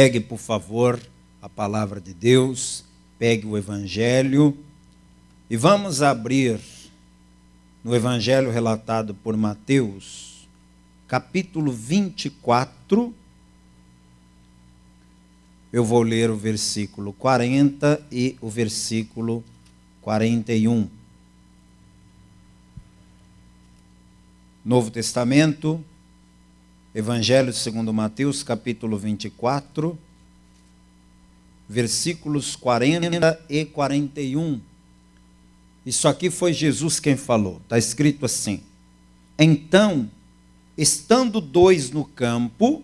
Pegue, por favor, a palavra de Deus, pegue o Evangelho e vamos abrir no Evangelho relatado por Mateus, capítulo 24. Eu vou ler o versículo 40 e o versículo 41. Novo Testamento, Evangelho segundo Mateus, capítulo 24, versículos 40 e 41. Isso aqui foi Jesus quem falou. Está escrito assim: então, estando dois no campo,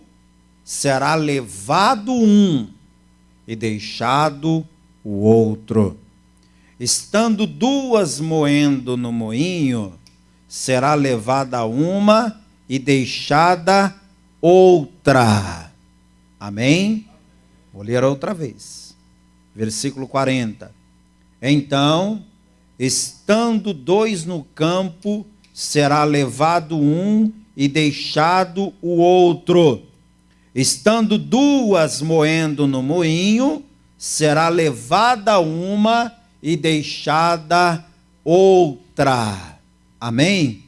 será levado um e deixado o outro. Estando duas moendo no moinho, será levada uma e deixada outra. Amém? Vou ler outra vez. Versículo 40. Então, estando dois no campo, será levado um e deixado o outro. Estando duas moendo no moinho, será levada uma e deixada outra. Amém?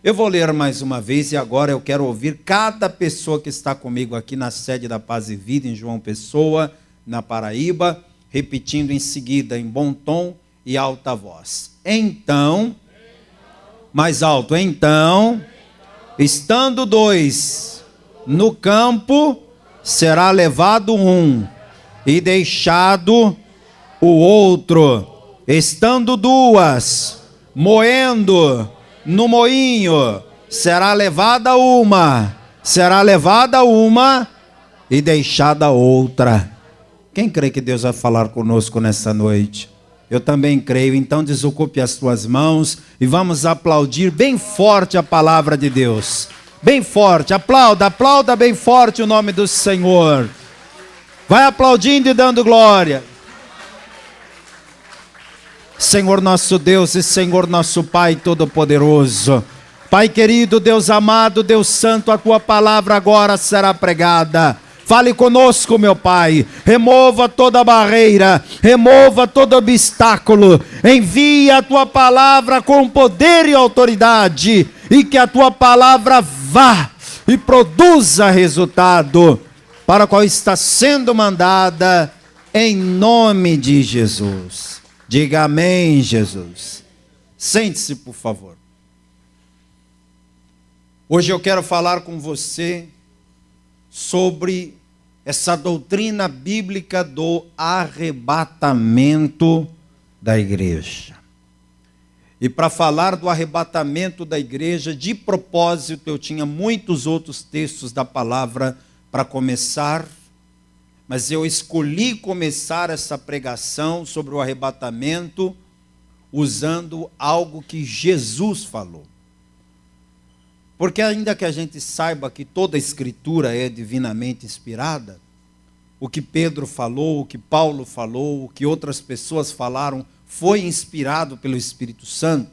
Eu vou ler mais uma vez e agora eu quero ouvir cada pessoa que está comigo aqui na sede da Paz e Vida, em João Pessoa, na Paraíba, repetindo em seguida em bom tom e alta voz. Então, mais alto, então, estando dois no campo, será levado um e deixado o outro. Estando duas moendo no moinho, será levada uma e deixada outra. Quem crê que Deus vai falar conosco nessa noite? Eu também creio. Então desocupe as tuas mãos e vamos aplaudir bem forte a palavra de Deus. Bem forte, aplauda bem forte o nome do Senhor. Vai aplaudindo e dando glória. Senhor nosso Deus e Senhor nosso Pai Todo-Poderoso, Pai querido, Deus amado, Deus santo, a Tua palavra agora será pregada. Fale conosco, meu Pai, remova toda barreira, remova todo obstáculo, envia a Tua palavra com poder e autoridade, e que a Tua palavra vá e produza resultado para o qual está sendo mandada, em nome de Jesus. Diga amém, Jesus. Sente-se, por favor. Hoje eu quero falar com você sobre essa doutrina bíblica do arrebatamento da igreja. E para falar do arrebatamento da igreja, de propósito, eu tinha muitos outros textos da palavra para começar, mas eu escolhi começar essa pregação sobre o arrebatamento usando algo que Jesus falou. Porque ainda que a gente saiba que toda a Escritura é divinamente inspirada, o que Pedro falou, o que Paulo falou, o que outras pessoas falaram, foi inspirado pelo Espírito Santo,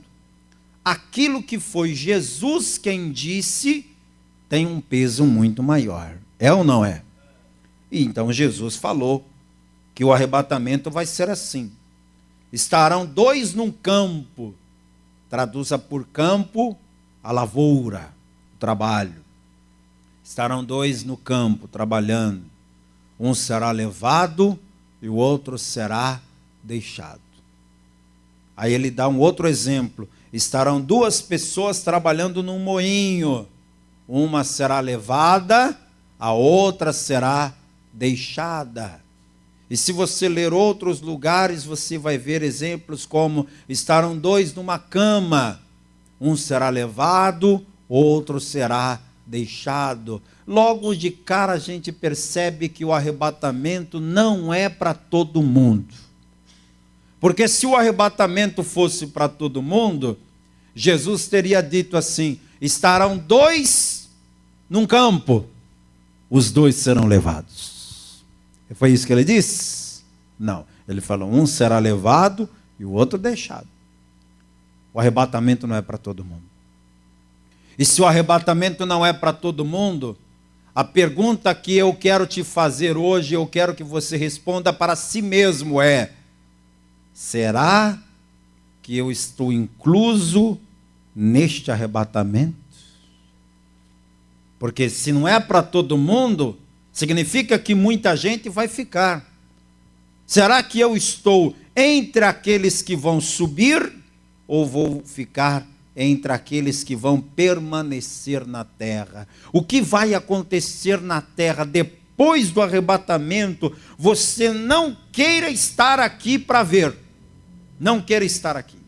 aquilo que foi Jesus quem disse, tem um peso muito maior. É ou não é? E então Jesus falou que o arrebatamento vai ser assim. Estarão dois num campo, traduza por campo, a lavoura, o trabalho. Estarão dois no campo, trabalhando. Um será levado e o outro será deixado. Aí ele dá um outro exemplo. Estarão duas pessoas trabalhando num moinho. Uma será levada, a outra será deixada. E se você ler outros lugares, você vai ver exemplos como estarão dois numa cama, um será levado, outro será deixado. Logo de cara a gente percebe que o arrebatamento não é para todo mundo. Porque se o arrebatamento fosse para todo mundo, Jesus teria dito assim: estarão dois num campo, os dois serão levados. Foi isso que ele disse? Não. Ele falou, um será levado e o outro deixado. O arrebatamento não é para todo mundo. E se o arrebatamento não é para todo mundo, A pergunta que eu quero te fazer hoje, eu quero que você responda para si mesmo é: será que eu estou incluso neste arrebatamento? Porque se não é para todo mundo, significa que muita gente vai ficar. Será que eu estou entre aqueles que vão subir ou vou ficar entre aqueles que vão permanecer na terra? O que vai acontecer na terra depois do arrebatamento, você não queira estar aqui para ver. Não queira estar aqui.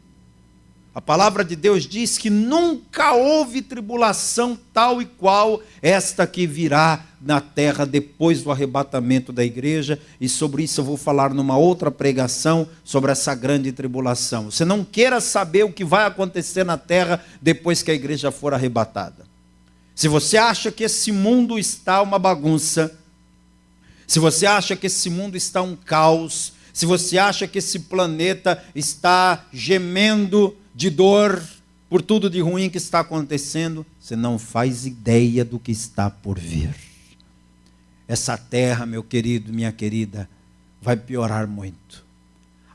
A palavra de Deus diz que nunca houve tribulação tal e qual esta que virá na terra depois do arrebatamento da igreja, e sobre isso eu vou falar numa outra pregação, sobre essa grande tribulação. Você não queira saber o que vai acontecer na terra depois que a igreja for arrebatada. Se você acha que esse mundo está uma bagunça, se você acha que esse mundo está um caos, se você acha que esse planeta está gemendo de dor por tudo de ruim que está acontecendo, você não faz ideia do que está por vir. Essa terra, meu querido, minha querida, vai piorar muito.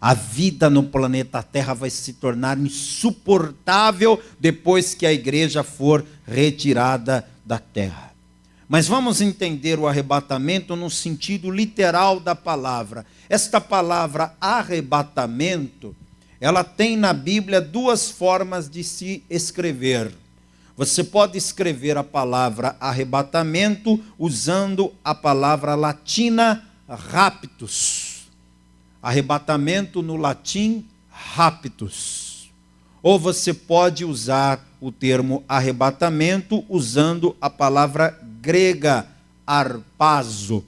A vida no planeta Terra vai se tornar insuportável depois que a igreja for retirada da terra. Mas vamos entender o arrebatamento no sentido literal da palavra. Esta palavra arrebatamento, ela tem na Bíblia duas formas de se escrever. Você pode escrever a palavra arrebatamento usando a palavra latina raptus. Arrebatamento no latim, raptus. Ou você pode usar o termo arrebatamento usando a palavra grega, harpazo.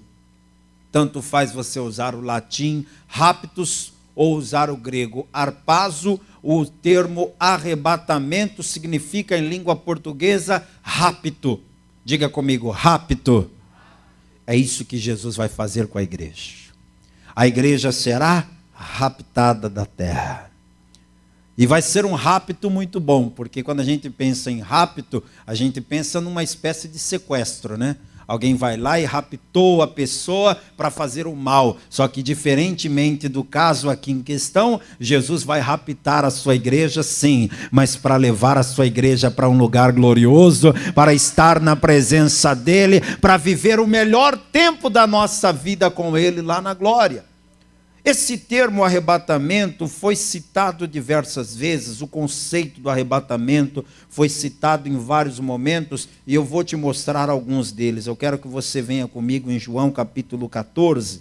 Tanto faz você usar o latim raptus ou usar o grego harpazo. O termo arrebatamento significa em língua portuguesa rapto. Diga comigo, rapto. É isso que Jesus vai fazer com a igreja. A igreja será raptada da terra. E vai ser um rapto muito bom, porque quando a gente pensa em rapto, a gente pensa numa espécie de sequestro, né? Alguém vai lá e raptou a pessoa para fazer o mal. Só que diferentemente do caso aqui em questão, Jesus vai raptar a sua igreja, sim, mas para levar a sua igreja para um lugar glorioso, para estar na presença dele, para viver o melhor tempo da nossa vida com ele lá na glória. Esse termo arrebatamento foi citado diversas vezes, o conceito do arrebatamento foi citado em vários momentos, e eu vou te mostrar alguns deles. Eu quero que você venha comigo em João capítulo 14,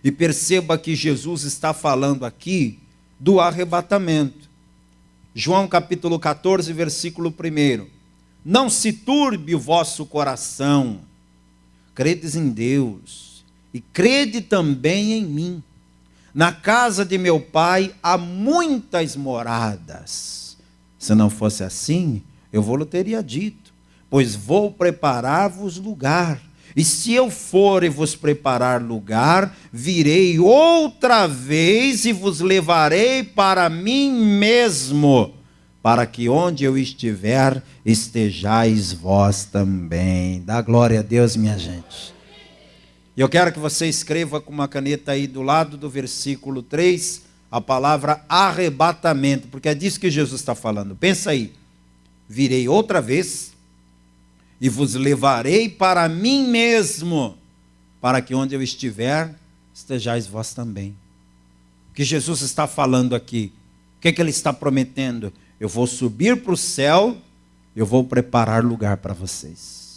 e perceba que Jesus está falando aqui do arrebatamento. João capítulo 14, versículo 1. Não se turbe o vosso coração, credes em Deus, e crede também em mim. Na casa de meu pai há muitas moradas. Se não fosse assim, eu vou-lhe teria dito, pois vou preparar-vos lugar. E se eu for e vos preparar lugar, virei outra vez e vos levarei para mim mesmo, para que onde eu estiver, estejais vós também. Dá glória a Deus, minha gente. E eu quero que você escreva com uma caneta aí do lado do versículo 3, a palavra arrebatamento, porque é disso que Jesus está falando. Pensa aí, virei outra vez e vos levarei para mim mesmo, para que onde eu estiver, estejais vós também. O que Jesus está falando aqui? O que é que ele está prometendo? Eu vou subir para o céu, eu vou preparar lugar para vocês.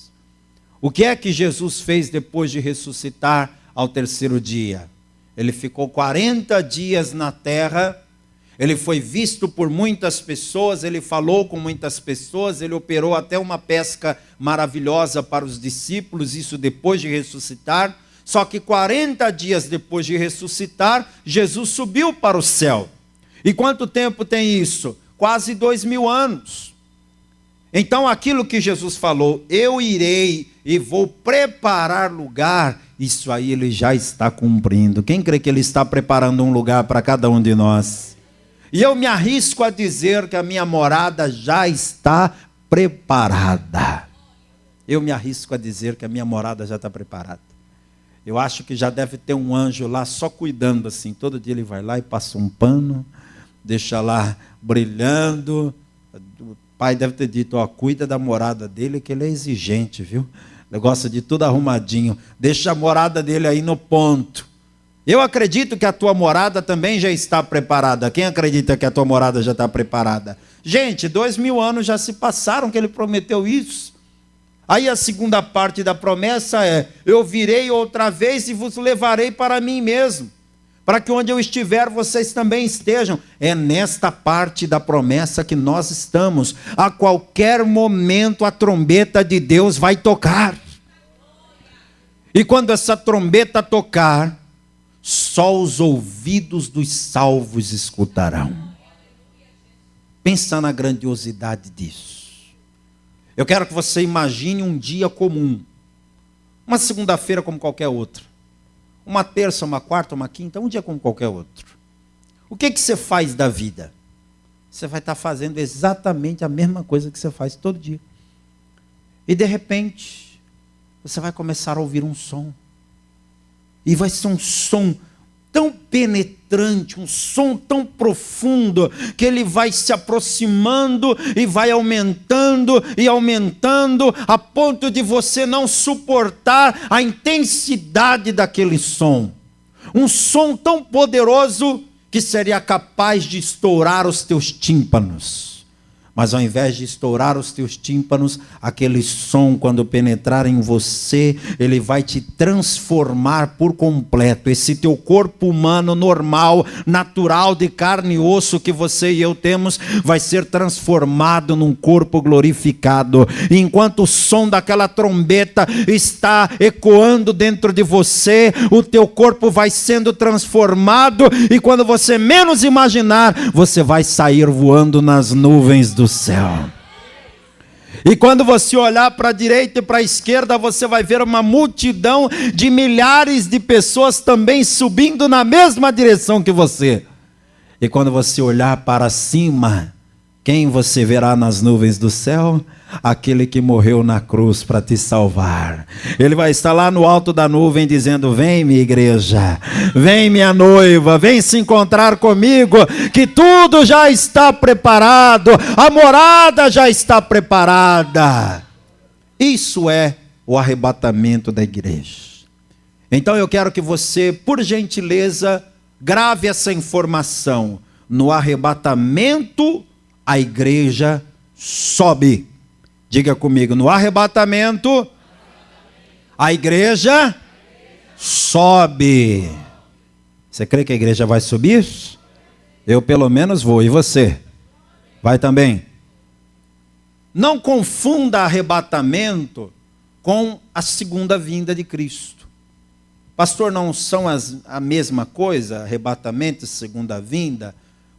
O que é que Jesus fez depois de ressuscitar ao terceiro dia? Ele ficou 40 dias na terra, ele foi visto por muitas pessoas, ele falou com muitas pessoas, ele operou até uma pesca maravilhosa para os discípulos, isso depois de ressuscitar. Só que 40 dias depois de ressuscitar, Jesus subiu para o céu. E quanto tempo tem isso? Quase 2000 anos. Então aquilo que Jesus falou, eu irei e vou preparar lugar, isso aí ele já está cumprindo. Quem crê que ele está preparando um lugar para cada um de nós? E eu me arrisco a dizer que a minha morada já está preparada. Eu me arrisco a dizer que a minha morada já está preparada. Eu acho que já deve ter um anjo lá só cuidando assim. Todo dia ele vai lá e passa um pano, deixa lá brilhando. O pai deve ter dito, ó, cuida da morada dele, que ele é exigente, viu? Ele gosta de tudo arrumadinho. Deixa a morada dele aí no ponto. Eu acredito que a tua morada também já está preparada. Quem acredita que a tua morada já está preparada? Gente, 2000 anos já se passaram que ele prometeu isso. Aí a segunda parte da promessa é: eu virei outra vez e vos levarei para mim mesmo, para que onde eu estiver vocês também estejam. É nesta parte da promessa que nós estamos. A qualquer momento a trombeta de Deus vai tocar. E quando essa trombeta tocar, só os ouvidos dos salvos escutarão. Pensa na grandiosidade disso. Eu quero que você imagine um dia comum. Uma segunda-feira como qualquer outra. Uma terça, uma quarta, uma quinta, um dia como qualquer outro. O que você faz da vida? Você vai estar fazendo exatamente a mesma coisa que você faz todo dia. E de repente, você vai começar a ouvir um som. E vai ser um som tão penetrante, um som tão profundo, que ele vai se aproximando e vai aumentando e aumentando, a ponto de você não suportar a intensidade daquele som. Um som tão poderoso que seria capaz de estourar os teus tímpanos. Mas ao invés de estourar os teus tímpanos, aquele som, quando penetrar em você, ele vai te transformar por completo. Esse teu corpo humano normal, natural, de carne e osso que você e eu temos, vai ser transformado num corpo glorificado. E enquanto o som daquela trombeta está ecoando dentro de você, o teu corpo vai sendo transformado, e quando você menos imaginar, você vai sair voando nas nuvens do céu. E quando você olhar para a direita e para a esquerda, você vai ver uma multidão de milhares de pessoas também subindo na mesma direção que você. E quando você olhar para cima, quem você verá nas nuvens do céu? Aquele que morreu na cruz para te salvar. Ele vai estar lá no alto da nuvem dizendo: vem, minha igreja, vem, minha noiva, vem se encontrar comigo, que tudo já está preparado, a morada já está preparada. Isso é o arrebatamento da igreja. Então eu quero que você, por gentileza, grave essa informação: no arrebatamento a igreja sobe. Diga comigo: no arrebatamento, a igreja sobe. Você crê que a igreja vai subir? Eu pelo menos vou. E você? Vai também? Não confunda arrebatamento com a segunda vinda de Cristo. Pastor, não são a mesma coisa, arrebatamento e segunda vinda?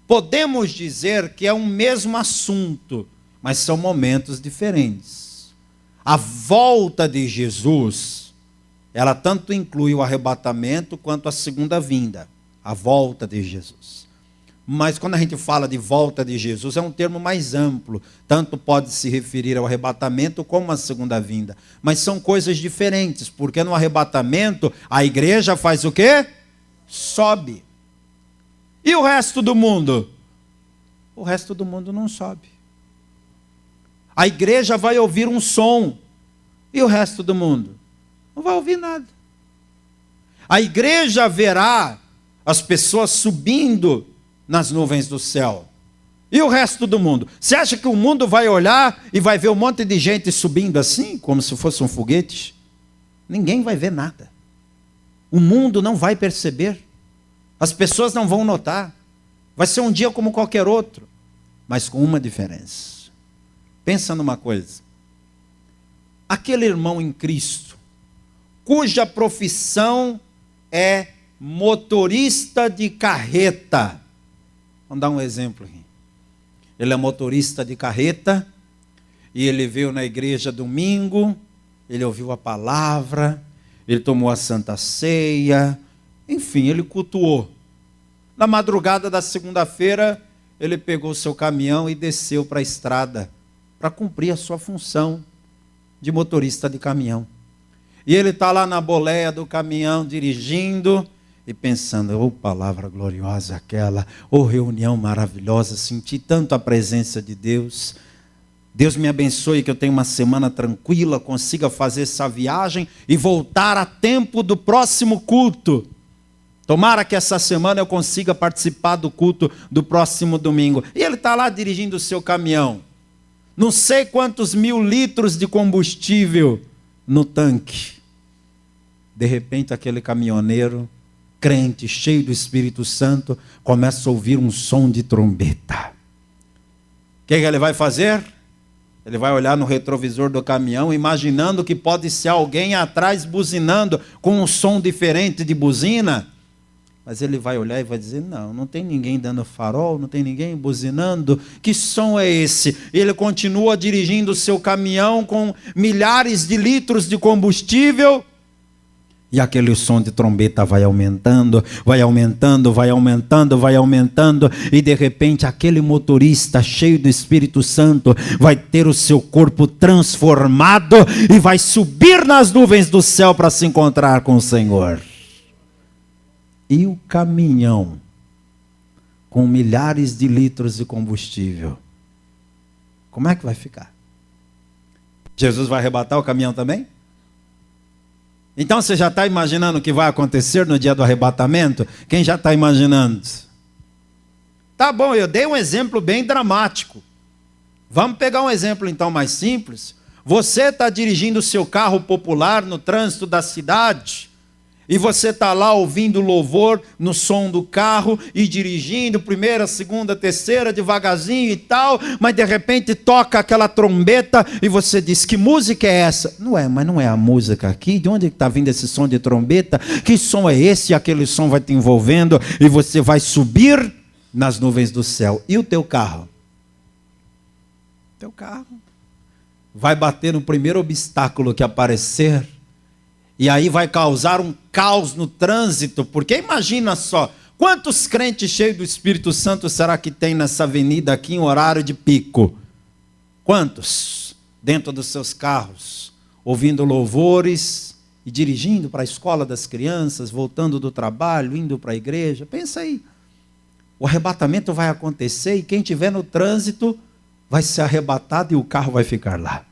Podemos dizer que é um mesmo assunto, mas são momentos diferentes. A volta de Jesus, ela tanto inclui o arrebatamento quanto a segunda vinda. A volta de Jesus. Mas quando a gente fala de volta de Jesus, é um termo mais amplo. Tanto pode se referir ao arrebatamento como à segunda vinda. Mas são coisas diferentes, porque no arrebatamento, a igreja faz o quê? Sobe. E o resto do mundo? O resto do mundo não sobe. A igreja vai ouvir um som. E o resto do mundo? Não vai ouvir nada. A igreja verá as pessoas subindo nas nuvens do céu. E o resto do mundo? Você acha que o mundo vai olhar e vai ver um monte de gente subindo assim, como se fosse um foguete? Ninguém vai ver nada. O mundo não vai perceber. As pessoas não vão notar. Vai ser um dia como qualquer outro, mas com uma diferença. Pensa numa coisa. Aquele irmão em Cristo, cuja profissão é motorista de carreta. Vamos dar um exemplo aqui. Ele é motorista de carreta e ele veio na igreja domingo, ele ouviu a palavra, ele tomou a Santa Ceia, enfim, ele cultuou. Na madrugada da segunda-feira, ele pegou seu caminhão e desceu para a estrada para cumprir a sua função. de motorista de caminhão. E ele está lá na boleia do caminhão, dirigindo e pensando, oh, palavra gloriosa aquela, oh, reunião maravilhosa, senti tanto a presença de Deus. Deus me abençoe que eu tenha uma semana tranquila, consiga fazer essa viagem e voltar a tempo do próximo culto. Tomara que essa semana eu consiga participar do culto do próximo domingo. E ele está lá dirigindo o seu caminhão. Não sei quantos 1000 litros de combustível no tanque. De repente aquele caminhoneiro, crente, cheio do Espírito Santo, começa a ouvir um som de trombeta. O que ele vai fazer? Ele vai olhar no retrovisor do caminhão, imaginando que pode ser alguém atrás buzinando com um som diferente de buzina. Mas ele vai olhar e vai dizer, não tem ninguém dando farol, não tem ninguém buzinando. Que som é esse? Ele continua dirigindo o seu caminhão com milhares de litros de combustível. E aquele som de trombeta vai aumentando, vai aumentando, vai aumentando, vai aumentando. E de repente aquele motorista cheio do Espírito Santo vai ter o seu corpo transformado e vai subir nas nuvens do céu para se encontrar com o Senhor. E o caminhão, com milhares de litros de combustível, como é que vai ficar? Jesus vai arrebatar o caminhão também? Então você já está imaginando o que vai acontecer no dia do arrebatamento? Quem já está imaginando? Tá bom, eu dei um exemplo bem dramático. Vamos pegar um exemplo então mais simples. Você está dirigindo o seu carro popular no trânsito da cidade, e você está lá ouvindo louvor no som do carro e dirigindo, primeira, segunda, terceira, devagarzinho e tal, mas de repente toca aquela trombeta e você diz, que música é essa? Mas não é a música aqui, de onde está vindo esse som de trombeta? Que som é esse? E aquele som vai te envolvendo e você vai subir nas nuvens do céu. E o teu carro? Teu carro vai bater no primeiro obstáculo que aparecer. E aí vai causar um caos no trânsito, porque imagina só, quantos crentes cheios do Espírito Santo será que tem nessa avenida aqui em horário de pico? Quantos? Dentro dos seus carros, ouvindo louvores e dirigindo para a escola das crianças, voltando do trabalho, indo para a igreja. Pensa aí, o arrebatamento vai acontecer e quem estiver no trânsito vai ser arrebatado e o carro vai ficar lá.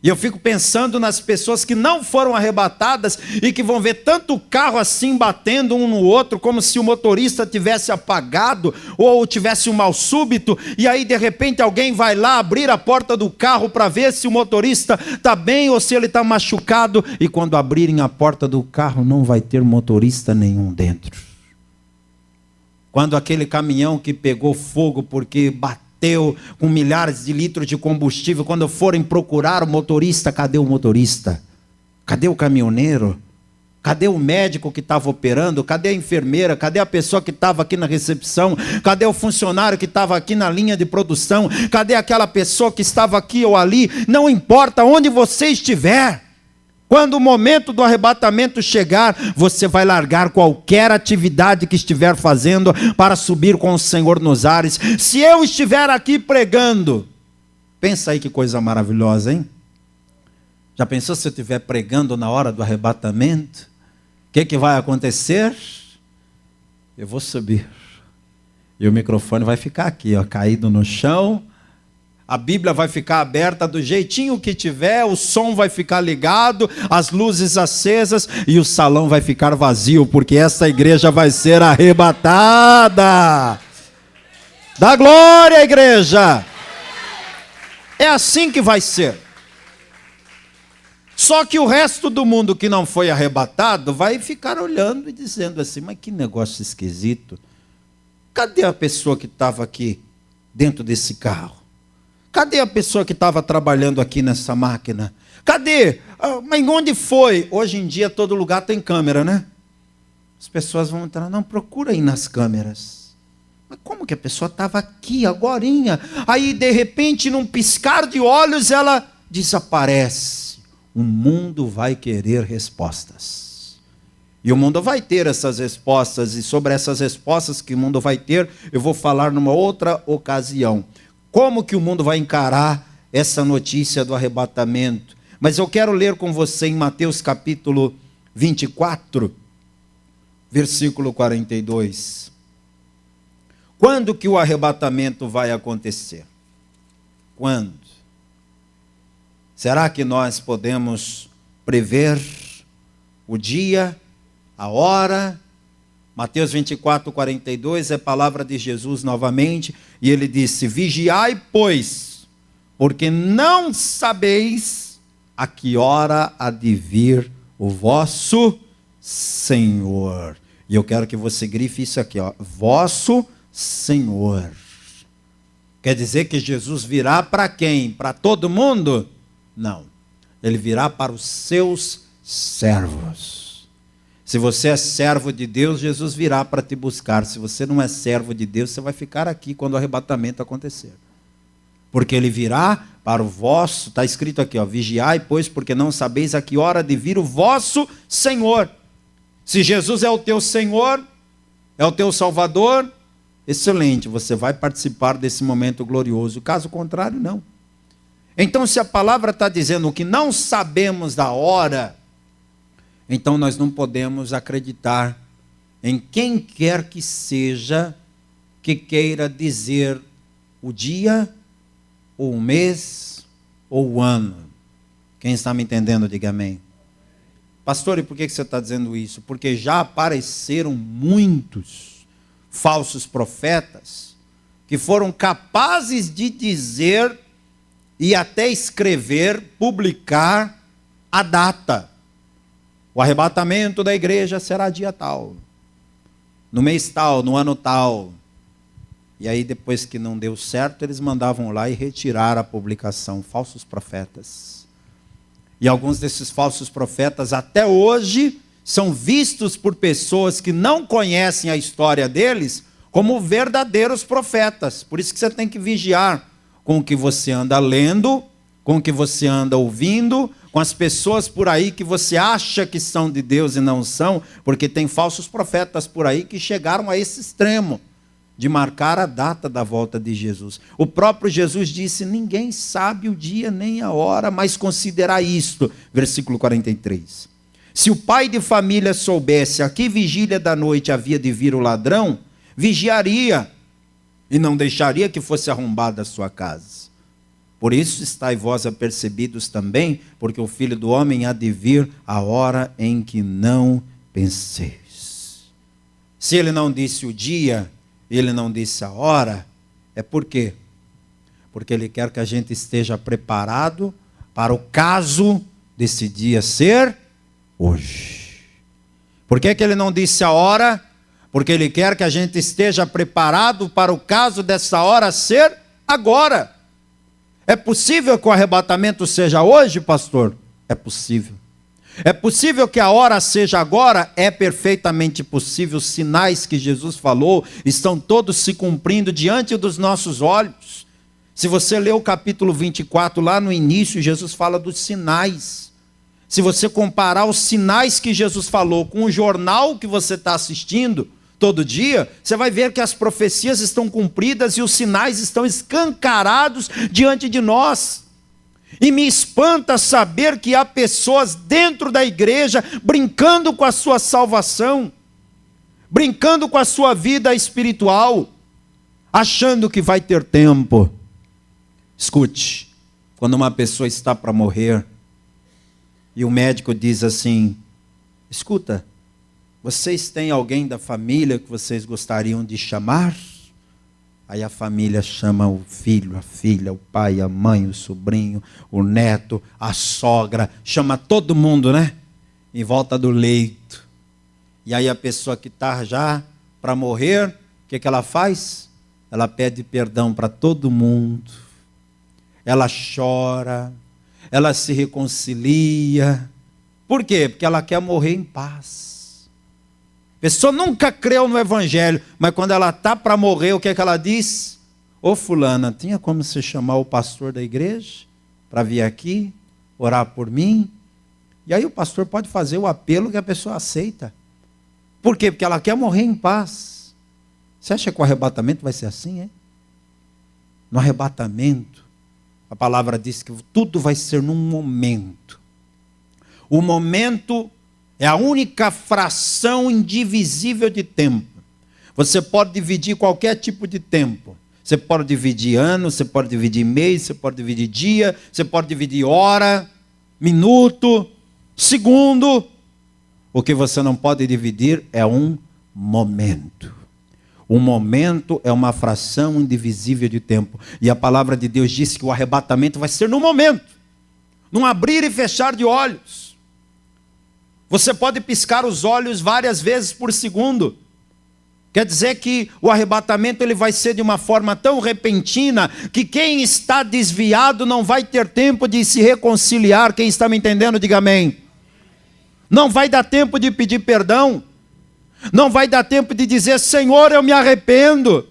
E eu fico pensando nas pessoas que não foram arrebatadas e que vão ver tanto carro assim batendo um no outro, como se o motorista tivesse apagado ou tivesse um mal súbito, e aí de repente alguém vai lá abrir a porta do carro para ver se o motorista está bem ou se ele está machucado, e quando abrirem a porta do carro não vai ter motorista nenhum dentro. Quando aquele caminhão que pegou fogo porque bateu com milhares de litros de combustível, quando forem procurar o motorista, cadê o motorista? Cadê o caminhoneiro? Cadê o médico que estava operando? Cadê a enfermeira? Cadê a pessoa que estava aqui na recepção? Cadê o funcionário que estava aqui na linha de produção? Cadê aquela pessoa que estava aqui ou ali? Não importa onde você estiver. Quando o momento do arrebatamento chegar, você vai largar qualquer atividade que estiver fazendo para subir com o Senhor nos ares. Se eu estiver aqui pregando, pensa aí que coisa maravilhosa, hein? Já pensou se eu estiver pregando na hora do arrebatamento? O que vai acontecer? Eu vou subir. E o microfone vai ficar aqui, ó, caído no chão. A Bíblia vai ficar aberta do jeitinho que tiver, o som vai ficar ligado, as luzes acesas e o salão vai ficar vazio, porque essa igreja vai ser arrebatada. Dá glória, igreja! É assim que vai ser. Só que o resto do mundo que não foi arrebatado vai ficar olhando e dizendo assim, mas que negócio esquisito. Cadê a pessoa que estava aqui dentro desse carro? Cadê a pessoa que estava trabalhando aqui nessa máquina? Cadê? Mas onde foi? Hoje em dia todo lugar tem câmera, né? As pessoas vão entrar, não, procura aí nas câmeras. Mas como que a pessoa estava aqui agorinha? Aí de repente num piscar de olhos ela desaparece. O mundo vai querer respostas. E o mundo vai ter essas respostas, e sobre essas respostas que o mundo vai ter, eu vou falar numa outra ocasião. Como que o mundo vai encarar essa notícia do arrebatamento. Mas eu quero ler com você em Mateus capítulo 24, versículo 42. Quando que o arrebatamento vai acontecer? Quando? Será que nós podemos prever o dia, a hora? Mateus 24, 42 é palavra de Jesus novamente, e ele disse: vigiai, pois, porque não sabeis a que hora há de vir o vosso Senhor. E eu quero que você grife isso aqui, ó, vosso Senhor. Quer dizer que Jesus virá para quem? Para todo mundo? Não. Ele virá para os seus servos. Se você é servo de Deus, Jesus virá para te buscar. Se você não é servo de Deus, você vai ficar aqui quando o arrebatamento acontecer. Porque ele virá para o vosso, está escrito aqui, ó, vigiai, pois, porque não sabeis a que hora de vir o vosso Senhor. Se Jesus é o teu Senhor, é o teu Salvador, excelente, você vai participar desse momento glorioso. Caso contrário, não. Então, se a palavra está dizendo que não sabemos da hora, então nós não podemos acreditar em quem quer que seja que queira dizer o dia, ou o mês, ou o ano. Quem está me entendendo, diga amém. Pastor, e por que você está dizendo isso? Porque já apareceram muitos falsos profetas que foram capazes de dizer e até escrever, publicar a data. O arrebatamento da igreja será dia tal, no mês tal, no ano tal. E aí depois que não deu certo, eles mandavam lá e retirar a publicação, falsos profetas. E alguns desses falsos profetas até hoje são vistos por pessoas que não conhecem a história deles como verdadeiros profetas. Por isso que você tem que vigiar com o que você anda lendo, com o que você anda ouvindo, com as pessoas por aí que você acha que são de Deus e não são, porque tem falsos profetas por aí que chegaram a esse extremo de marcar a data da volta de Jesus. O próprio Jesus disse: ninguém sabe o dia nem a hora, mas considerai isto, versículo 43. Se o pai de família soubesse a que vigília da noite havia de vir o ladrão, vigiaria e não deixaria que fosse arrombada a sua casa. Por isso estai vós apercebidos também, porque o Filho do Homem há de vir a hora em que não penseis. Se ele não disse o dia, ele não disse a hora, é por quê? Porque ele quer que a gente esteja preparado para o caso desse dia ser hoje. Por que ele não disse a hora? Porque ele quer que a gente esteja preparado para o caso dessa hora ser agora. É possível que o arrebatamento seja hoje, pastor? É possível. É possível que a hora seja agora? É perfeitamente possível. Os sinais que Jesus falou estão todos se cumprindo diante dos nossos olhos. Se você ler o capítulo 24, lá no início, Jesus fala dos sinais. Se você comparar os sinais que Jesus falou com o jornal que você está assistindo todo dia, você vai ver que as profecias estão cumpridas e os sinais estão escancarados diante de nós. E me espanta saber que há pessoas dentro da igreja brincando com a sua salvação, brincando com a sua vida espiritual, achando que vai ter tempo. Escute, quando uma pessoa está para morrer e o médico diz assim: escuta, vocês têm alguém da família que vocês gostariam de chamar? Aí a família chama o filho, a filha, o pai, a mãe, o sobrinho, o neto, a sogra, chama todo mundo, né? Em volta do leito. E aí a pessoa que está já para morrer, o que ela faz? Ela pede perdão para todo mundo. Ela chora, ela se reconcilia. Por quê? Porque ela quer morrer em paz. A pessoa nunca creu no evangelho, mas quando ela está para morrer, o que é que ela diz? Ô fulana, tinha como você chamar o pastor da igreja para vir aqui, orar por mim? E aí o pastor pode fazer o apelo que a pessoa aceita. Por quê? Porque ela quer morrer em paz. Você acha que o arrebatamento vai ser assim, é? No arrebatamento, A palavra diz que tudo vai ser num momento. O momento é a única fração indivisível de tempo. Você pode dividir qualquer tipo de tempo. Você pode dividir ano, você pode dividir mês, você pode dividir dia, você pode dividir hora, minuto, segundo. O que você não pode dividir é um momento. Um momento é uma fração indivisível de tempo. E a palavra de Deus diz que o arrebatamento vai ser no momento. Num abrir e fechar de olhos. Você pode piscar os olhos várias vezes por segundo. Quer dizer que o arrebatamento ele vai ser de uma forma tão repentina que quem está desviado não vai ter tempo de se reconciliar. Quem está me entendendo, diga amém. Não vai dar tempo de pedir perdão. Não vai dar tempo de dizer, Senhor, eu me arrependo.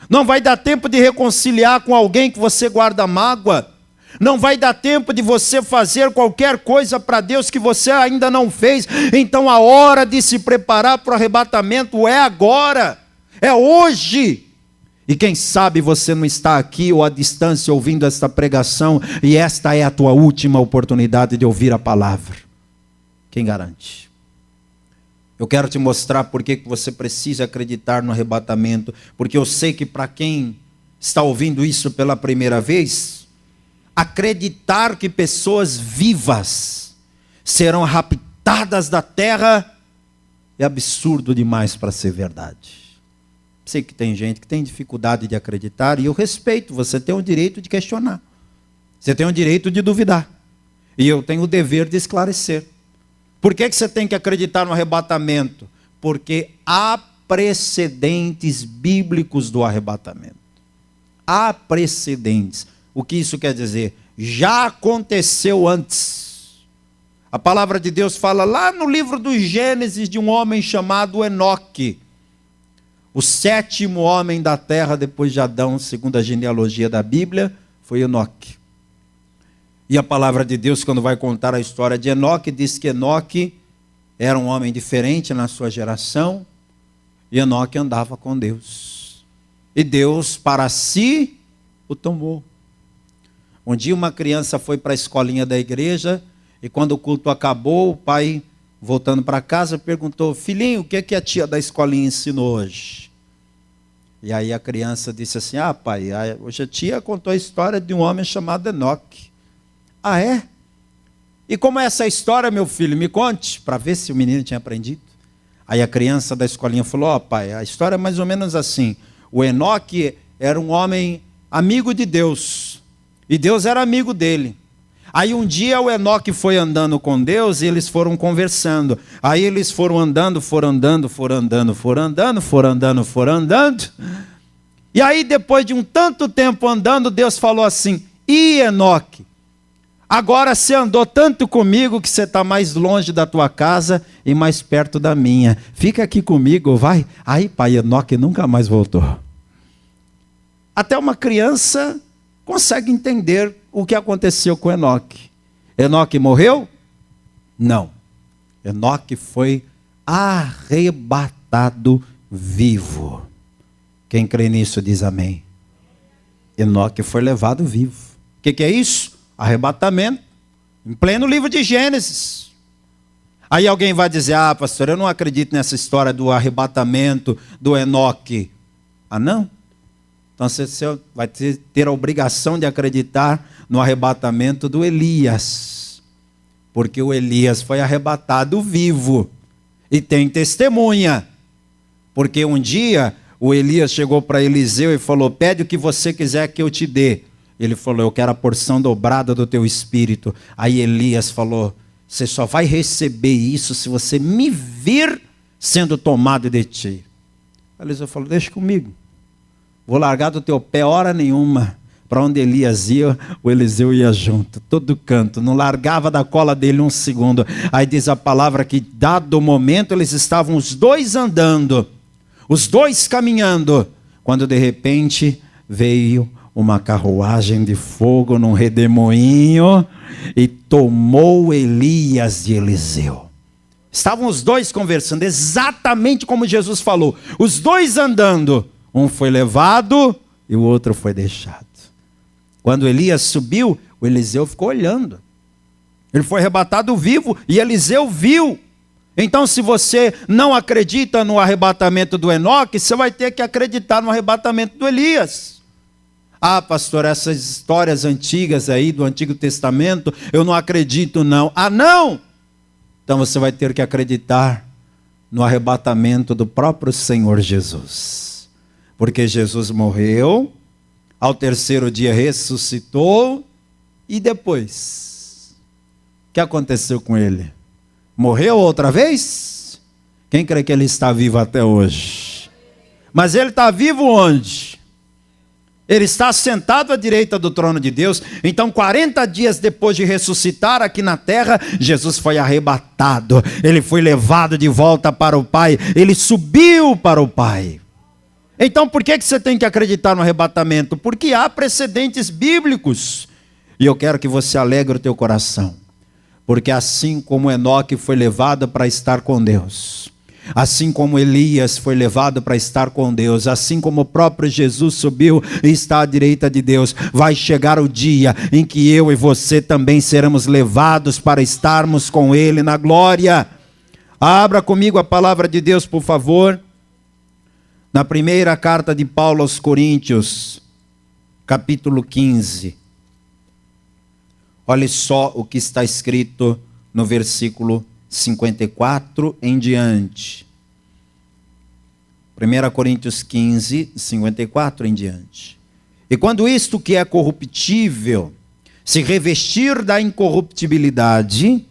Não vai dar tempo de reconciliar com alguém que você guarda mágoa. Não vai dar tempo de você fazer qualquer coisa para Deus que você ainda não fez. Então a hora de se preparar para o arrebatamento é agora. É hoje. E quem sabe você não está aqui ou à distância ouvindo esta pregação e esta é a tua última oportunidade de ouvir a palavra. Quem garante? Eu quero te mostrar por que você precisa acreditar no arrebatamento. Porque eu sei que para quem está ouvindo isso pela primeira vez, acreditar que pessoas vivas serão raptadas da terra é absurdo demais para ser verdade. Sei que tem gente que tem dificuldade de acreditar e eu respeito, você tem o direito de questionar. Você tem o direito de duvidar. E eu tenho o dever de esclarecer. Por que você tem que acreditar no arrebatamento? Porque há precedentes bíblicos do arrebatamento. Há precedentes. O que isso quer dizer? Já aconteceu antes. A palavra de Deus fala lá no livro do Gênesis de um homem chamado Enoque. O 7º homem da terra depois de Adão, segundo a genealogia da Bíblia, foi Enoque. E a palavra de Deus, quando vai contar a história de Enoque, diz que Enoque era um homem diferente na sua geração, e Enoque andava com Deus. E Deus, para si, o tomou. Um dia uma criança foi para a escolinha da igreja, e quando o culto acabou, o pai, voltando para casa, perguntou, filhinho, o que é que a tia da escolinha ensinou hoje? E aí a criança disse assim, pai, hoje a tia contou a história de um homem chamado Enoque. Ah, é? E como é essa história, meu filho? Me conte, para ver se o menino tinha aprendido. Aí a criança da escolinha falou, pai, a história é mais ou menos assim. O Enoque era um homem amigo de Deus. E Deus era amigo dele. Aí um dia o Enoque foi andando com Deus e eles foram conversando. Aí eles foram andando. E aí depois de um tanto tempo andando, Deus falou assim, e Enoque? Agora você andou tanto comigo que você está mais longe da tua casa e mais perto da minha. Fica aqui comigo, vai. Aí, pai, Enoque nunca mais voltou. Até uma criança consegue entender o que aconteceu com Enoque. Enoque morreu? Não. Enoque foi arrebatado vivo. Quem crê nisso diz amém. Enoque foi levado vivo. O que é isso? Arrebatamento, em pleno livro de Gênesis. Aí alguém vai dizer, pastor, eu não acredito nessa história do arrebatamento do Enoque. Ah, não? Então você vai ter a obrigação de acreditar no arrebatamento do Elias. Porque o Elias foi arrebatado vivo. E tem testemunha. Porque um dia o Elias chegou para Eliseu e falou, pede o que você quiser que eu te dê. Ele falou, eu quero a porção dobrada do teu espírito. Aí Elias falou, você só vai receber isso se você me vir sendo tomado de ti. Eliseu falou, deixa comigo. Vou largar do teu pé hora nenhuma. Para onde Elias ia, o Eliseu ia junto, todo canto. Não largava da cola dele um segundo. Aí diz a palavra que dado o momento eles estavam os dois andando. Os dois caminhando. Quando de repente veio uma carruagem de fogo num redemoinho e tomou Elias de Eliseu. Estavam os dois conversando, exatamente como Jesus falou. Os dois andando, um foi levado e o outro foi deixado. Quando Elias subiu, o Eliseu ficou olhando. Ele foi arrebatado vivo e Eliseu viu. Então, se você não acredita no arrebatamento do Enoque, você vai ter que acreditar no arrebatamento do Elias. Ah, pastor, essas histórias antigas aí do Antigo Testamento, eu não acredito não. Ah, não? Então você vai ter que acreditar no arrebatamento do próprio Senhor Jesus. Porque Jesus morreu, ao terceiro dia ressuscitou, e depois? O que aconteceu com ele? Morreu outra vez? Quem crê que ele está vivo até hoje? Mas ele está vivo onde? Ele está sentado à direita do trono de Deus. Então 40 dias depois de ressuscitar aqui na terra, Jesus foi arrebatado. Ele foi levado de volta para o Pai. Ele subiu para o Pai. Então por que você tem que acreditar no arrebatamento? Porque há precedentes bíblicos. E eu quero que você alegre o teu coração. Porque assim como Enoque foi levado para estar com Deus, assim como Elias foi levado para estar com Deus, assim como o próprio Jesus subiu e está à direita de Deus, vai chegar o dia em que eu e você também seremos levados para estarmos com Ele na glória. Abra comigo a palavra de Deus, por favor. Na primeira carta de Paulo aos Coríntios, capítulo 15. Olhe só o que está escrito no versículo 54 em diante. 1 Coríntios 15, 54 em diante. E quando isto que é corruptível se revestir da incorruptibilidade,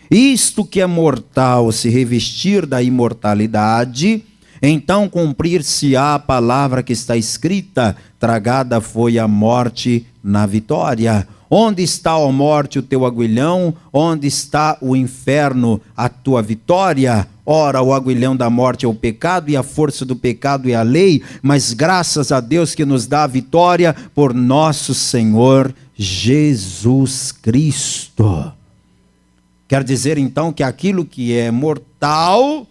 isto que é mortal se revestir da imortalidade, então cumprir-se-á a palavra que está escrita: tragada foi a morte na vitória. Onde está, ó morte, o teu aguilhão? Onde está o inferno, a tua vitória? Ora, o aguilhão da morte é o pecado, e a força do pecado é a lei, mas graças a Deus que nos dá a vitória por nosso Senhor Jesus Cristo. Quer dizer então que aquilo que é mortal,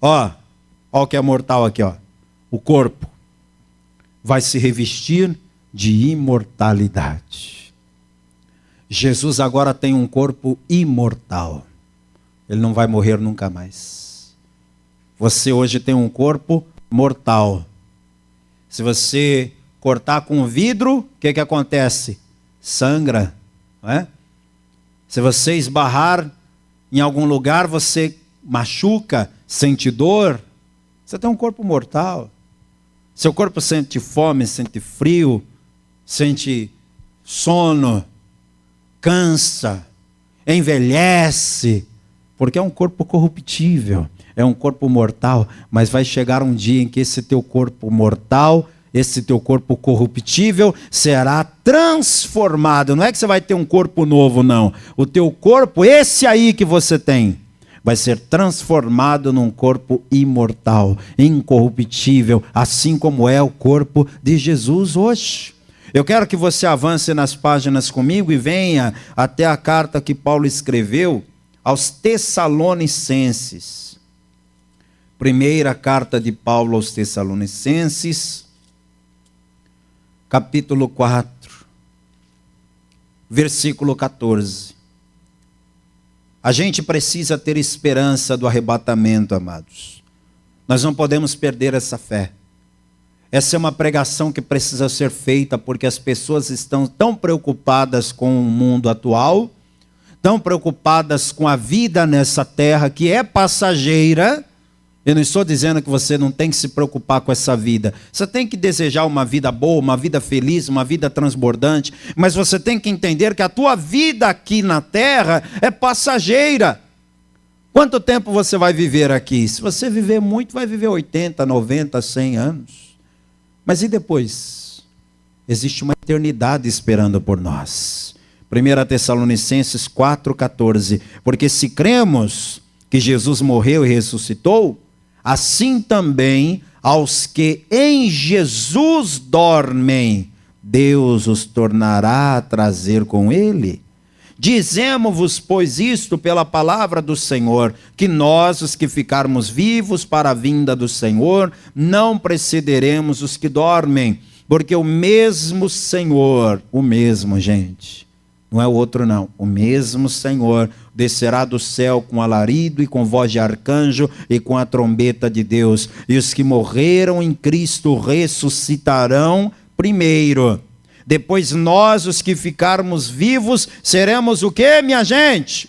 ó o que é mortal aqui, ó, o corpo, vai se revestir de imortalidade. Jesus agora tem um corpo imortal. Ele não vai morrer nunca mais. Você hoje tem um corpo mortal. Se você cortar com vidro, o que acontece? Sangra, não é? Se você esbarrar em algum lugar, você machuca, sente dor. Você tem um corpo mortal. Seu corpo sente fome, sente frio, sente sono, cansa, envelhece, porque é um corpo corruptível, é um corpo mortal, mas vai chegar um dia em que esse teu corpo mortal, esse teu corpo corruptível será transformado. Não é que você vai ter um corpo novo, não. O teu corpo, esse aí que você tem, vai ser transformado num corpo imortal, incorruptível, assim como é o corpo de Jesus hoje. Eu quero que você avance nas páginas comigo e venha até a carta que Paulo escreveu aos Tessalonicenses. Primeira carta de Paulo aos Tessalonicenses, capítulo 4, versículo 14. A gente precisa ter esperança do arrebatamento, amados. Nós não podemos perder essa fé. Essa é uma pregação que precisa ser feita porque as pessoas estão tão preocupadas com o mundo atual, tão preocupadas com a vida nessa terra que é passageira. Eu não estou dizendo que você não tem que se preocupar com essa vida. Você tem que desejar uma vida boa, uma vida feliz, uma vida transbordante, mas você tem que entender que a tua vida aqui na terra é passageira. Quanto tempo você vai viver aqui? Se você viver muito, vai viver 80, 90, 100 anos. Mas e depois? Existe uma eternidade esperando por nós. 1 Tessalonicenses 4,14. Porque se cremos que Jesus morreu e ressuscitou, assim também aos que em Jesus dormem, Deus os tornará a trazer com ele. Dizemos-vos, pois, isto pela palavra do Senhor, que nós, os que ficarmos vivos para a vinda do Senhor, não precederemos os que dormem. porque o mesmo Senhor, o mesmo, gente, não é o outro não, o mesmo Senhor descerá do céu com alarido e com voz de arcanjo e com a trombeta de Deus, e os que morreram em Cristo ressuscitarão primeiro. Depois nós, os que ficarmos vivos, seremos o quê, minha gente?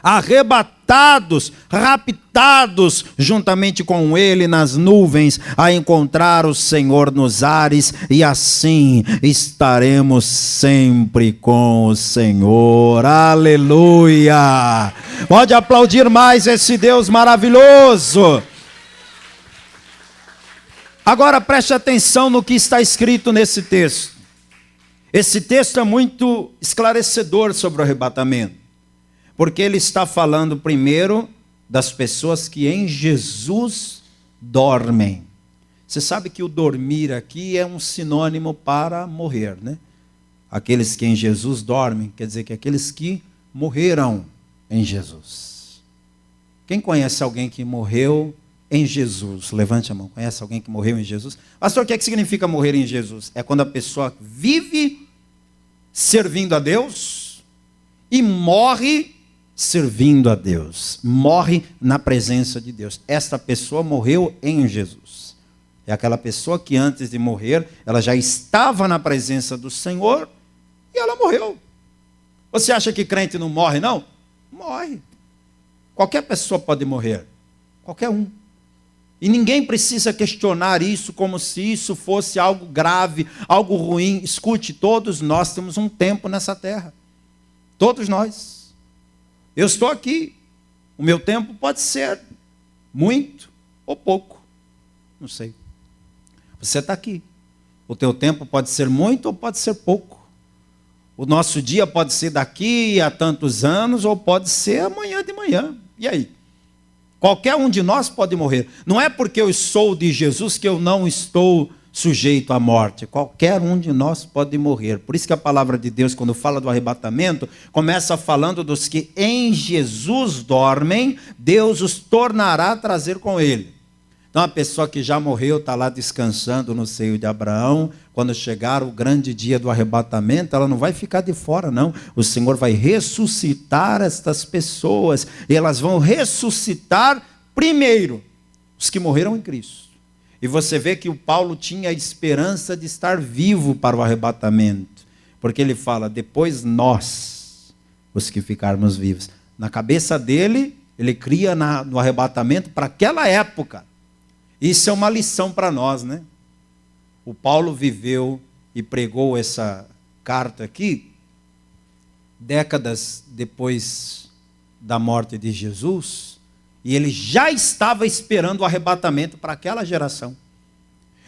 Arrebatados, raptados, juntamente com ele nas nuvens, a encontrar o Senhor nos ares, e assim estaremos sempre com o Senhor. Aleluia! Pode aplaudir mais esse Deus maravilhoso. Agora preste atenção no que está escrito nesse texto. Esse texto é muito esclarecedor sobre o arrebatamento, porque ele está falando primeiro das pessoas que em Jesus dormem. Você sabe que o dormir aqui é um sinônimo para morrer, né? Aqueles que em Jesus dormem, quer dizer que aqueles que morreram em Jesus. Quem conhece alguém que morreu em Jesus? Levante a mão. Conhece alguém que morreu em Jesus? Pastor, o que significa morrer em Jesus? É quando a pessoa vive servindo a Deus e morre servindo a Deus. Morre na presença de Deus. Esta pessoa morreu em Jesus. É aquela pessoa que antes de morrer, ela já estava na presença do Senhor e ela morreu. Você acha que crente não morre, não? Morre. Qualquer pessoa pode morrer. Qualquer um. E ninguém precisa questionar isso como se isso fosse algo grave, algo ruim. Escute, todos nós temos um tempo nessa terra. Todos nós. Eu estou aqui. O meu tempo pode ser muito ou pouco. Não sei. Você está aqui. O teu tempo pode ser muito ou pode ser pouco. O nosso dia pode ser daqui a tantos anos ou pode ser amanhã de manhã. E aí? Qualquer um de nós pode morrer. Não é porque eu sou de Jesus que eu não estou sujeito à morte. Qualquer um de nós pode morrer. Por isso que a palavra de Deus, quando fala do arrebatamento, começa falando dos que em Jesus dormem, Deus os tornará a trazer com ele. Então a pessoa que já morreu está lá descansando no seio de Abraão. Quando chegar o grande dia do arrebatamento, ela não vai ficar de fora, não. O Senhor vai ressuscitar estas pessoas. E elas vão ressuscitar primeiro os que morreram em Cristo. E você vê que o Paulo tinha a esperança de estar vivo para o arrebatamento. Porque ele fala, depois nós, os que ficarmos vivos. Na cabeça dele, ele cria no arrebatamento para aquela época. Isso é uma lição para nós, né? O Paulo viveu e pregou essa carta aqui, décadas depois da morte de Jesus, e ele já estava esperando o arrebatamento para aquela geração.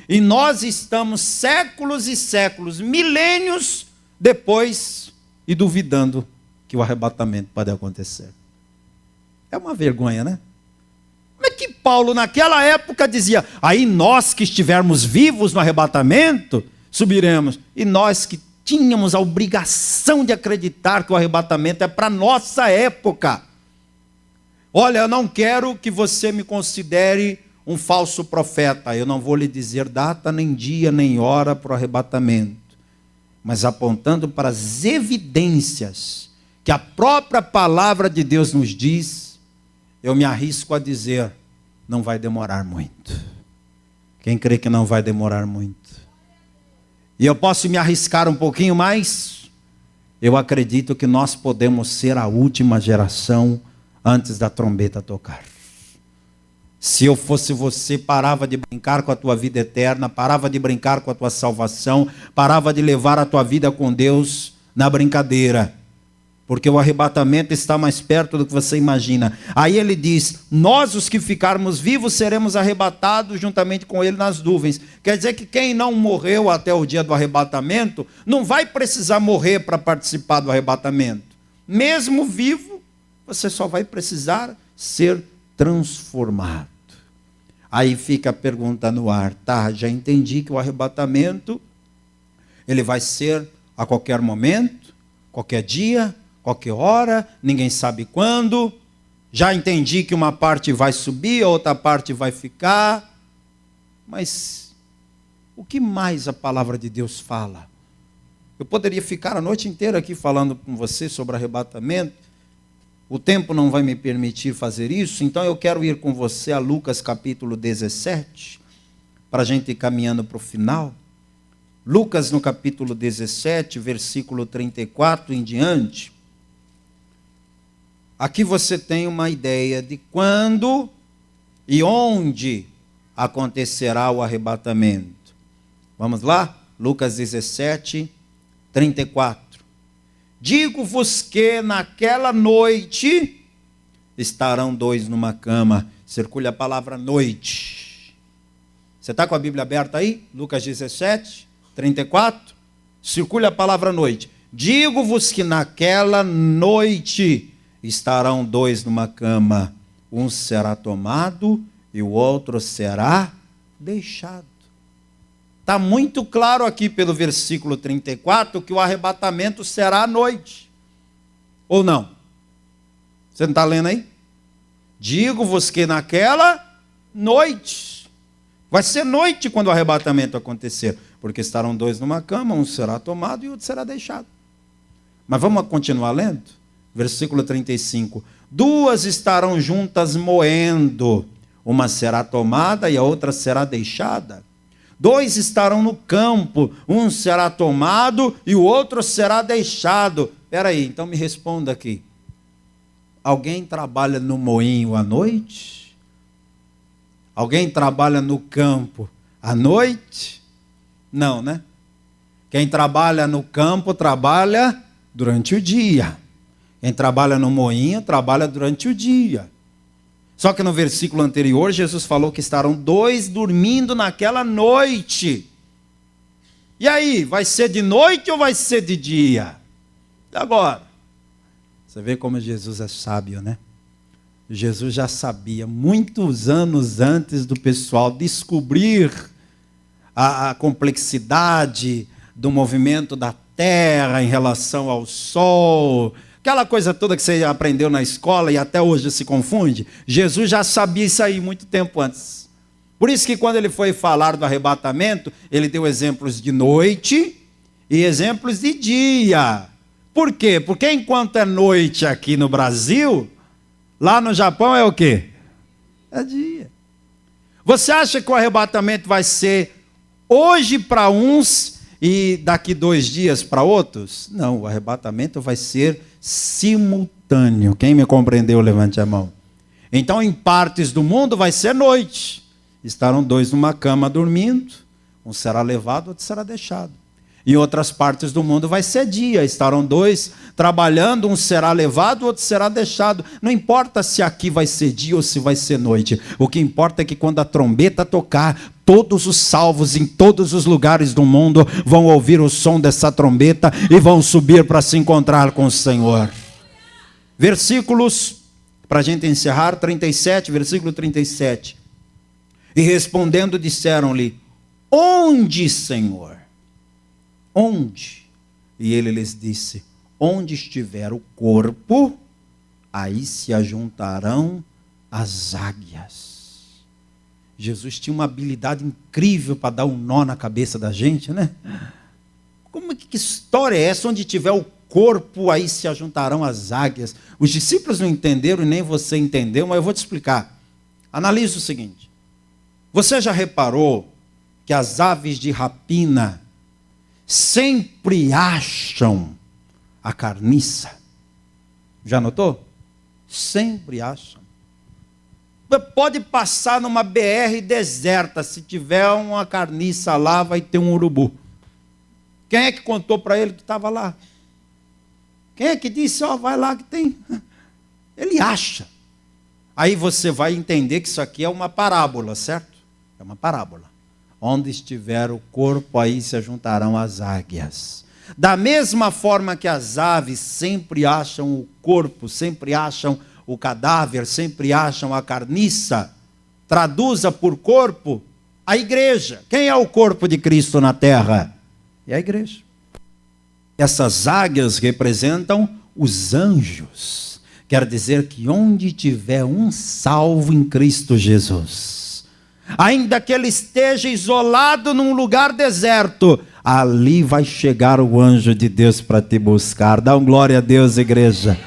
E nós estamos séculos e séculos, milênios depois, e duvidando que o arrebatamento pode acontecer. É uma vergonha, né? Como é que Paulo naquela época dizia, aí nós que estivermos vivos no arrebatamento, subiremos. E nós que tínhamos a obrigação de acreditar que o arrebatamento é para a nossa época. Olha, eu não quero que você me considere um falso profeta. Eu não vou lhe dizer data, nem dia, nem hora para o arrebatamento. Mas apontando para as evidências que a própria palavra de Deus nos diz, eu me arrisco a dizer, não vai demorar muito. Quem crê que não vai demorar muito? E eu posso me arriscar um pouquinho mais? Eu acredito que nós podemos ser a última geração antes da trombeta tocar. Se eu fosse você, parava de brincar com a tua vida eterna, parava de brincar com a tua salvação, parava de levar a tua vida com Deus na brincadeira. Porque o arrebatamento está mais perto do que você imagina. Aí ele diz, nós os que ficarmos vivos seremos arrebatados juntamente com ele nas nuvens. Quer dizer que quem não morreu até o dia do arrebatamento, não vai precisar morrer para participar do arrebatamento. Mesmo vivo, você só vai precisar ser transformado. Aí fica a pergunta no ar, tá, já entendi que o arrebatamento, ele vai ser a qualquer momento, qualquer dia, qualquer hora, ninguém sabe quando. Já entendi que uma parte vai subir, a outra parte vai ficar. Mas O que mais a palavra de Deus fala? Eu poderia ficar a noite inteira aqui falando com você sobre arrebatamento. O tempo não vai me permitir fazer isso, então eu quero ir com você a Lucas capítulo 17, para a gente ir caminhando para o final. Lucas no capítulo 17, versículo 34 em diante. Aqui você tem uma ideia de quando e onde acontecerá o arrebatamento. Vamos lá? Lucas 17, 34. Digo-vos que naquela noite estarão dois numa cama. Circule a palavra noite. Você está com a Bíblia aberta aí? Lucas 17, 34. Circule a palavra noite. Digo-vos que naquela noite estarão dois numa cama. Um será tomado e o outro será deixado. Está muito claro aqui pelo versículo 34 que o arrebatamento será à noite. Ou não? Você não está lendo aí? Digo-vos que naquela noite. Vai ser noite quando o arrebatamento acontecer. Porque estarão dois numa cama, um será tomado e o outro será deixado. Mas vamos continuar lendo? Versículo 35. Duas estarão juntas moendo. Uma será tomada e a outra será deixada. Dois estarão no campo, um será tomado e o outro será deixado. Espera aí, então me responda aqui. Alguém trabalha no moinho à noite? Alguém trabalha no campo à noite? Não, né? Quem trabalha no campo trabalha durante o dia. Quem trabalha no moinho trabalha durante o dia. Só que no versículo anterior, Jesus falou que estarão dois dormindo naquela noite. E aí, vai ser de noite ou vai ser de dia? E agora? Você vê como Jesus é sábio, né? Jesus já sabia, muitos anos antes do pessoal descobrir a complexidade do movimento da terra em relação ao sol. Aquela coisa toda que você aprendeu na escola e até hoje se confunde. Jesus já sabia isso aí muito tempo antes. Por isso que quando ele foi falar do arrebatamento, ele deu exemplos de noite e exemplos de dia. Por quê? Porque enquanto é noite aqui no Brasil, lá no Japão é o quê? É dia. Você acha que o arrebatamento vai ser hoje para uns e daqui 2 dias para outros? Não, o arrebatamento vai ser simultâneo. Quem me compreendeu, levante a mão. Então, em partes do mundo vai ser noite. Estarão dois numa cama dormindo, um será levado, outro será deixado. Em outras partes do mundo vai ser dia. Estarão dois trabalhando, um será levado, outro será deixado. Não importa se aqui vai ser dia ou se vai ser noite. O que importa é que quando a trombeta tocar, todos os salvos em todos os lugares do mundo vão ouvir o som dessa trombeta e vão subir para se encontrar com o Senhor. Versículos, para a gente encerrar, 37, versículo 37. E respondendo disseram-lhe: onde, Senhor? Onde? E ele lhes disse: onde estiver o corpo, aí se ajuntarão as águias. Jesus tinha uma habilidade incrível para dar um nó na cabeça da gente, né? Que história é essa? Onde tiver o corpo, aí se ajuntarão as águias. Os discípulos não entenderam e nem você entendeu, mas eu vou te explicar. Analise o seguinte. Você já reparou que as aves de rapina sempre acham a carniça? Já notou? Sempre acham. Pode passar numa BR deserta, se tiver uma carniça lá, vai ter um urubu. Quem é que contou para ele que estava lá? Quem é que disse, vai lá que tem? Ele acha. Aí você vai entender que isso aqui é uma parábola, certo? É uma parábola. Onde estiver o corpo, aí se juntarão as águias. Da mesma forma que as aves sempre acham o corpo, sempre acham o cadáver, sempre acham a carniça, traduza por corpo a igreja. Quem é o corpo de Cristo na terra? É a igreja. Essas águias representam os anjos. Quer dizer que onde tiver um salvo em Cristo Jesus, ainda que ele esteja isolado num lugar deserto, ali vai chegar o anjo de Deus para te buscar. Dá um glória a Deus, igreja.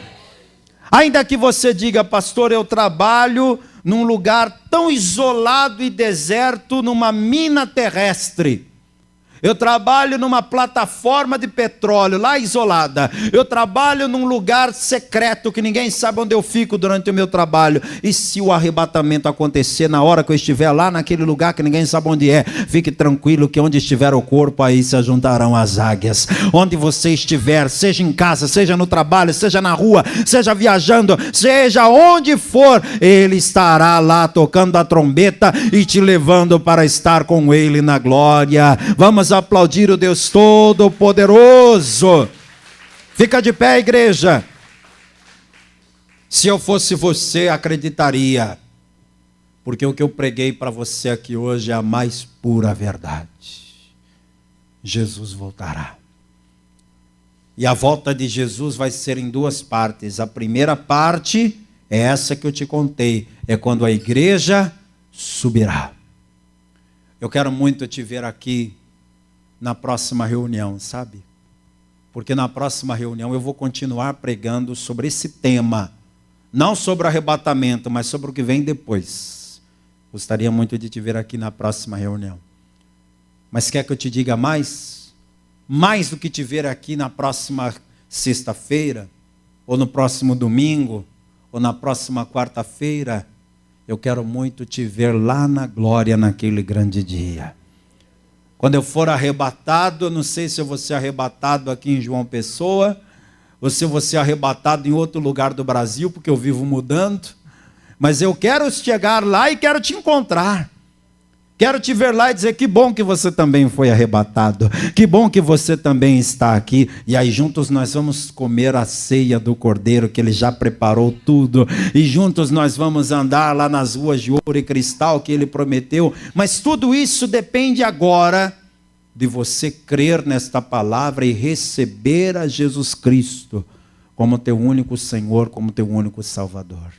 Ainda que você diga: pastor, eu trabalho num lugar tão isolado e deserto, numa mina terrestre. Eu trabalho numa plataforma de petróleo, lá isolada. Eu trabalho num lugar secreto, que ninguém sabe onde eu fico durante o meu trabalho. E se o arrebatamento acontecer na hora que eu estiver lá naquele lugar que ninguém sabe onde é, fique tranquilo que onde estiver o corpo, aí se ajuntarão as águias. Onde você estiver, seja em casa, seja no trabalho, seja na rua, seja viajando, seja onde for, ele estará lá tocando a trombeta e te levando para estar com ele na glória. Vamos aplaudir o Deus Todo-Poderoso. Fica de pé, igreja. Se eu fosse você, acreditaria, porque o que eu preguei para você aqui hoje é a mais pura verdade. Jesus voltará. E a volta de Jesus vai ser em duas partes. A primeira parte é essa que eu te contei, é quando a igreja subirá. Eu quero muito te ver aqui na próxima reunião, sabe? Porque na próxima reunião eu vou continuar pregando sobre esse tema. Não sobre arrebatamento, mas sobre o que vem depois. Gostaria muito de te ver aqui na próxima reunião. Mas quer que eu te diga mais? Mais do que te ver aqui na próxima sexta-feira, ou no próximo domingo, ou na próxima quarta-feira, eu quero muito te ver lá na glória naquele grande dia. Quando eu for arrebatado, eu não sei se eu vou ser arrebatado aqui em João Pessoa, ou se eu vou ser arrebatado em outro lugar do Brasil, porque eu vivo mudando, mas eu quero chegar lá e quero te encontrar. Quero te ver lá e dizer: que bom que você também foi arrebatado, que bom que você também está aqui. E aí juntos nós vamos comer a ceia do Cordeiro, que ele já preparou tudo. E juntos nós vamos andar lá nas ruas de ouro e cristal que ele prometeu. Mas tudo isso depende agora de você crer nesta palavra e receber a Jesus Cristo como teu único Senhor, como teu único Salvador.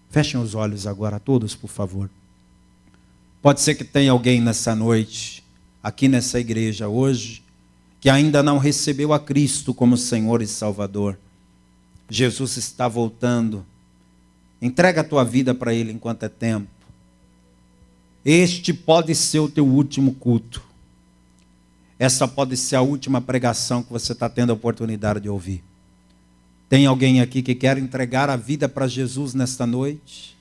Fechem os olhos agora todos, por favor. Pode ser que tenha alguém nessa noite, aqui nessa igreja hoje, que ainda não recebeu a Cristo como Senhor e Salvador. Jesus está voltando. Entrega a tua vida para Ele enquanto é tempo. Este pode ser o teu último culto. Essa pode ser a última pregação que você está tendo a oportunidade de ouvir. Tem alguém aqui que quer entregar a vida para Jesus nesta noite?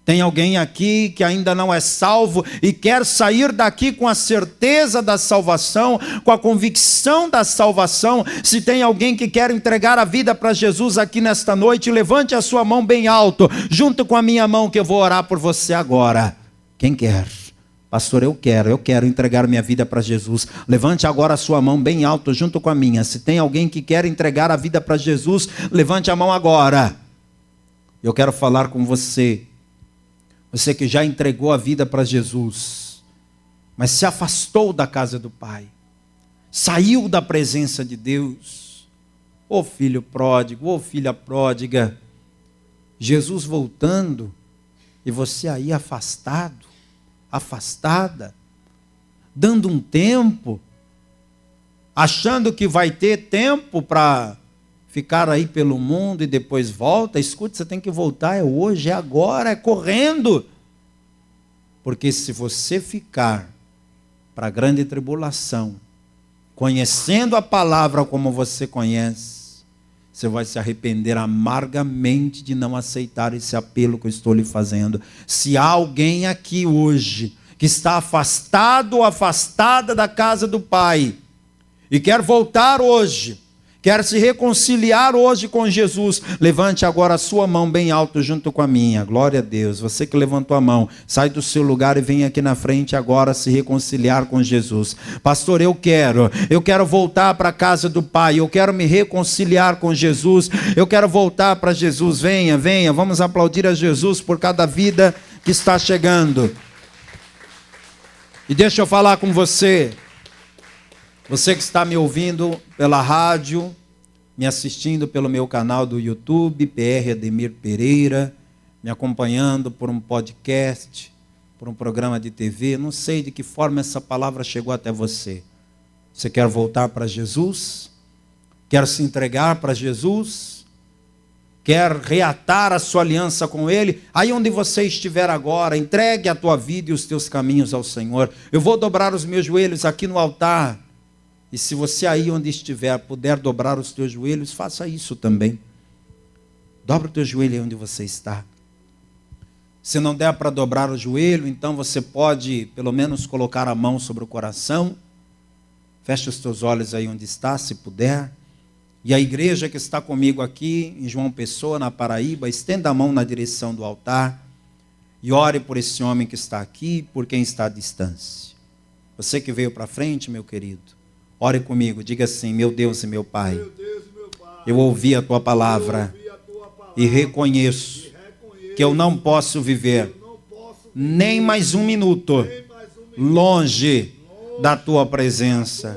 Tem alguém aqui que ainda não é salvo e quer sair daqui com a certeza da salvação, com a convicção da salvação? Se tem alguém que quer entregar a vida para Jesus aqui nesta noite, levante a sua mão bem alto, junto com a minha mão, que eu vou orar por você agora. Quem quer? Pastor, eu quero entregar minha vida para Jesus. Levante agora a sua mão bem alto, junto com a minha. Se tem alguém que quer entregar a vida para Jesus, levante a mão agora. Eu quero falar com você. Você que já entregou a vida para Jesus, mas se afastou da casa do Pai, saiu da presença de Deus. Ô filho pródigo, ô filha pródiga, Jesus voltando, e você aí afastado, afastada, dando um tempo, achando que vai ter tempo para ficar aí pelo mundo e depois volta. Escute, você tem que voltar, é hoje, é agora, é correndo. Porque se você ficar para a grande tribulação, conhecendo a palavra como você conhece, você vai se arrepender amargamente de não aceitar esse apelo que eu estou lhe fazendo. Se há alguém aqui hoje que está afastado ou afastada da casa do Pai e quer voltar hoje, quer se reconciliar hoje com Jesus, levante agora a sua mão bem alto junto com a minha. Glória a Deus. Você que levantou a mão, sai do seu lugar e vem aqui na frente agora se reconciliar com Jesus. Pastor, eu quero voltar para a casa do Pai, eu quero me reconciliar com Jesus, eu quero voltar para Jesus. Venha, venha, vamos aplaudir a Jesus por cada vida que está chegando. E deixa eu falar com você. Você que está me ouvindo pela rádio, me assistindo pelo meu canal do YouTube, PR Ademir Pereira, me acompanhando por um podcast, por um programa de TV, não sei de que forma essa palavra chegou até você. Você quer voltar para Jesus? Quer se entregar para Jesus? Quer reatar a sua aliança com Ele? Aí onde você estiver agora, entregue a tua vida e os teus caminhos ao Senhor. Eu vou dobrar os meus joelhos aqui no altar. E se você aí onde estiver puder dobrar os teus joelhos, faça isso também. Dobra o teu joelho aí onde você está. Se não der para dobrar o joelho, então você pode pelo menos colocar a mão sobre o coração. Feche os teus olhos aí onde está, se puder. E a igreja que está comigo aqui, em João Pessoa, na Paraíba, estenda a mão na direção do altar e ore por esse homem que está aqui, por quem está à distância. Você que veio para frente, meu querido, ore comigo, diga assim: meu Deus e meu Pai, eu ouvi a tua palavra e reconheço que eu não posso viver nem mais um minuto longe da tua presença.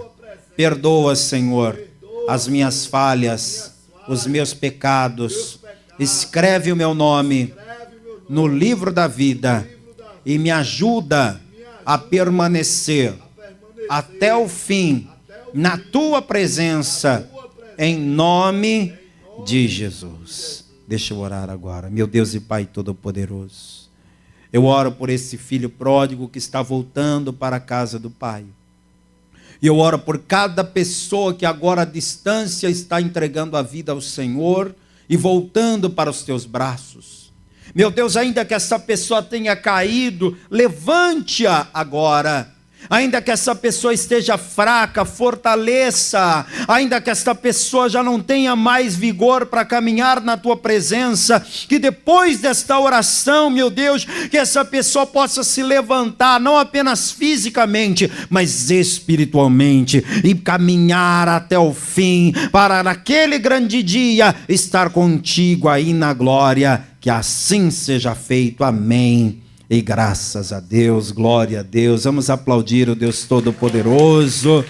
Perdoa, Senhor, as minhas falhas, os meus pecados. Escreve o meu nome no livro da vida e me ajuda a permanecer até o fim na tua presença, em nome de Jesus. Deixa eu orar agora. Meu Deus e Pai Todo-Poderoso, eu oro por esse filho pródigo que está voltando para a casa do Pai. E eu oro por cada pessoa que agora à distância está entregando a vida ao Senhor e voltando para os teus braços. Meu Deus, ainda que essa pessoa tenha caído, levante-a agora. Ainda que essa pessoa esteja fraca, fortaleça. Ainda que esta pessoa já não tenha mais vigor para caminhar na tua presença, que depois desta oração, meu Deus, que essa pessoa possa se levantar, não apenas fisicamente, mas espiritualmente, e caminhar até o fim, para naquele grande dia estar contigo aí na glória. Que assim seja feito. Amém. E graças a Deus, glória a Deus. Vamos aplaudir o Deus Todo-Poderoso.